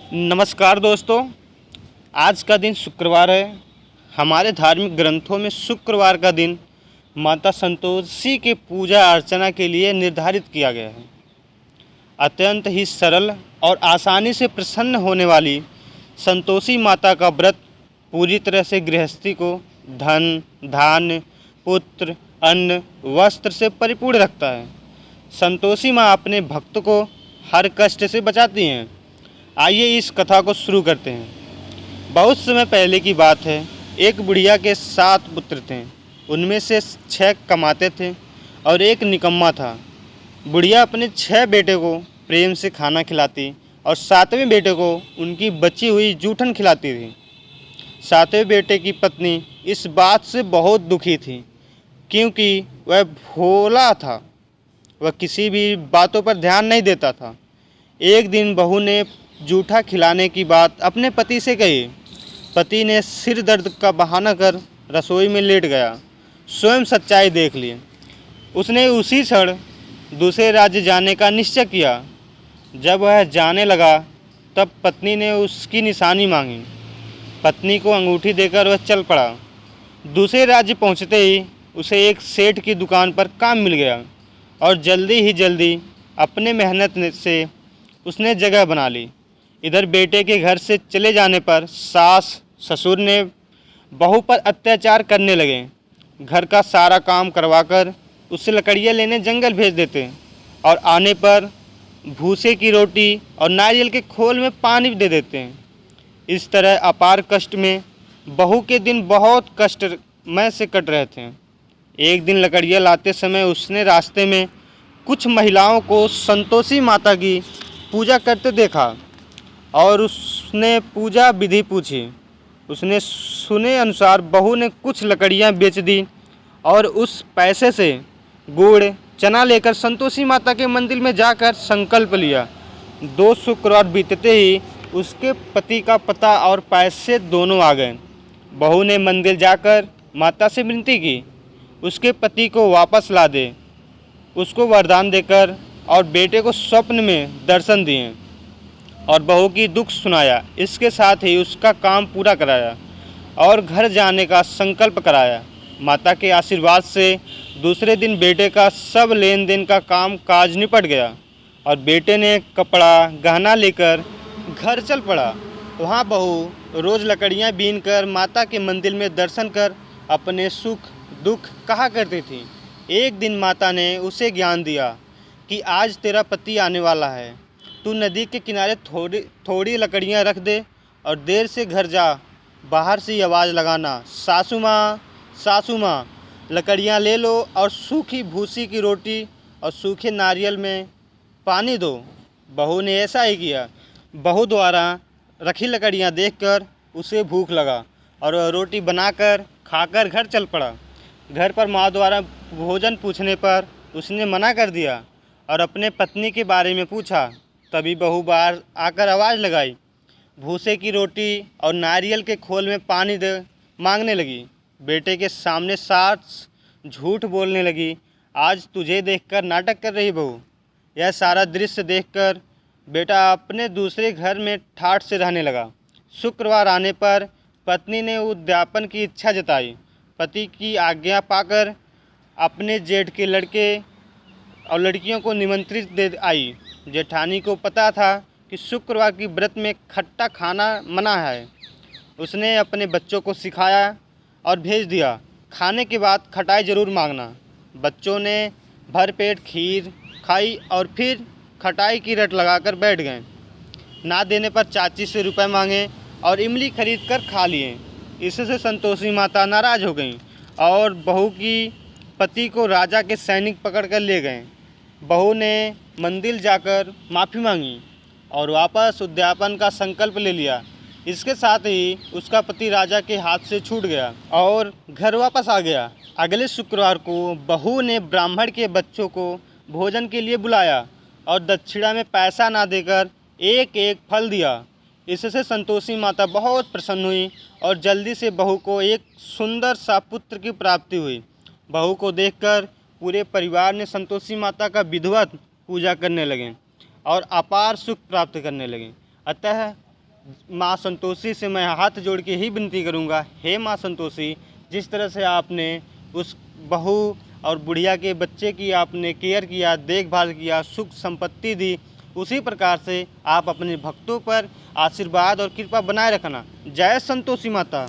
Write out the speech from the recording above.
नमस्कार दोस्तों। आज का दिन शुक्रवार है। हमारे धार्मिक ग्रंथों में शुक्रवार का दिन माता संतोषी के पूजा अर्चना के लिए निर्धारित किया गया है। अत्यंत ही सरल और आसानी से प्रसन्न होने वाली संतोषी माता का व्रत पूरी तरह से गृहस्थी को धन, धान्य, पुत्र, अन्न, वस्त्र से परिपूर्ण रखता है। संतोषी माँ अपने भक्त को हर कष्ट से बचाती हैं। आइए इस कथा को शुरू करते हैं। बहुत समय पहले की बात है। एक बुढ़िया के 7 पुत्र थे। उनमें से 6 कमाते थे और एक निकम्मा था। बुढ़िया अपने 6 बेटे को प्रेम से खाना खिलाती और 7वें बेटे को उनकी बची हुई जूठन खिलाती थी। 7वें बेटे की पत्नी इस बात से बहुत दुखी थी क्योंकि वह भोला था। वह किसी भी बातों पर ध्यान नहीं देता था। एक दिन बहू ने जूठा खिलाने की बात अपने पति से कही। पति ने सिर दर्द का बहाना कर रसोई में लेट गया। स्वयं सच्चाई देख ली। उसने उसी क्षण दूसरे राज्य जाने का निश्चय किया। जब वह जाने लगा तब पत्नी ने उसकी निशानी मांगी। पत्नी को अंगूठी देकर वह चल पड़ा। दूसरे राज्य पहुंचते ही उसे एक सेठ की दुकान पर काम मिल गया और जल्दी ही जल्दी अपने मेहनत से उसने जगह बना ली। इधर बेटे के घर से चले जाने पर सास ससुर ने बहू पर अत्याचार करने लगे। घर का सारा काम करवाकर उससे लकड़ियाँ लेने जंगल भेज देते और आने पर भूसे की रोटी और नारियल के खोल में पानी दे देते हैं। इस तरह अपार कष्ट में बहू के दिन बहुत कष्टमय से कट रहे थे। एक दिन लकड़ियाँ लाते समय उसने रास्ते में कुछ महिलाओं को संतोषी माता की पूजा करते देखा और उसने पूजा विधि पूछी। उसने सुने अनुसार बहू ने कुछ लकड़ियां बेच दी और उस पैसे से गुड़ चना लेकर संतोषी माता के मंदिर में जाकर संकल्प लिया। 2 शुक्रवार बीतते ही उसके पति का पता और पैसे दोनों आ गए। बहू ने मंदिर जाकर माता से विनती की उसके पति को वापस ला दे, उसको वरदान देकर और बेटे को स्वप्न में दर्शन दिए और बहू की दुख सुनाया। इसके साथ ही उसका काम पूरा कराया और घर जाने का संकल्प कराया। माता के आशीर्वाद से दूसरे दिन बेटे का सब लेन देन का काम काज निपट गया और बेटे ने कपड़ा गहना लेकर घर चल पड़ा। वहाँ बहू रोज़ लकड़ियाँ बीन कर माता के मंदिर में दर्शन कर अपने सुख दुख कहा करती थी। एक दिन माता ने उसे ज्ञान दिया कि आज तेरा पति आने वाला है। तू नदी के किनारे थोड़ी लकड़ियाँ रख दे और देर से घर जा। बाहर से आवाज़ लगाना, सासू माँ लकड़ियाँ ले लो और सूखी भूसी की रोटी और सूखे नारियल में पानी दो। बहू ने ऐसा ही किया। बहू द्वारा रखी लकड़ियाँ देखकर उसे भूख लगा और वह रोटी बनाकर खाकर घर चल पड़ा। घर पर माँ द्वारा भोजन पूछने पर उसने मना कर दिया और अपने पत्नी के बारे में पूछा। तभी बहू बाहर आकर आवाज़ लगाई, भूसे की रोटी और नारियल के खोल में पानी दे मांगने लगी। बेटे के सामने सास झूठ बोलने लगी, आज तुझे देखकर नाटक कर रही बहू। यह सारा दृश्य देखकर बेटा अपने दूसरे घर में ठाठ से रहने लगा। शुक्रवार आने पर पत्नी ने उद्यापन की इच्छा जताई। पति की आज्ञा पाकर अपने जेठ के लड़के और लड़कियों को निमंत्रित दे आई। जेठानी को पता था कि शुक्रवार की व्रत में खट्टा खाना मना है। उसने अपने बच्चों को सिखाया और भेज दिया, खाने के बाद खटाई ज़रूर मांगना। बच्चों ने भर पेट खीर खाई और फिर खटाई की रट लगाकर बैठ गए। ना देने पर चाची से रुपए मांगे और इमली खरीद कर खा लिए। इससे संतोषी माता नाराज़ हो गई और बहू की पति को राजा के सैनिक पकड़ कर ले गए। बहू ने मंदिर जाकर माफ़ी मांगी और वापस उद्यापन का संकल्प ले लिया। इसके साथ ही उसका पति राजा के हाथ से छूट गया और घर वापस आ गया। अगले शुक्रवार को बहू ने ब्राह्मण के बच्चों को भोजन के लिए बुलाया और दक्षिणा में पैसा ना देकर एक एक फल दिया। इससे संतोषी माता बहुत प्रसन्न हुई और जल्दी से बहू को एक सुंदर सा पुत्र की प्राप्ति हुई। बहू को देखकर पूरे परिवार ने संतोषी माता का विधिवत पूजा करने लगे और अपार सुख प्राप्त करने लगे। अतः माँ संतोषी से मैं हाथ जोड़ के ही विनती करूँगा, हे माँ संतोषी, जिस तरह से आपने उस बहू और बुढ़िया के बच्चे की आपने केयर किया, देखभाल किया, सुख संपत्ति दी, उसी प्रकार से आप अपने भक्तों पर आशीर्वाद और कृपा बनाए रखना। जय संतोषी माता।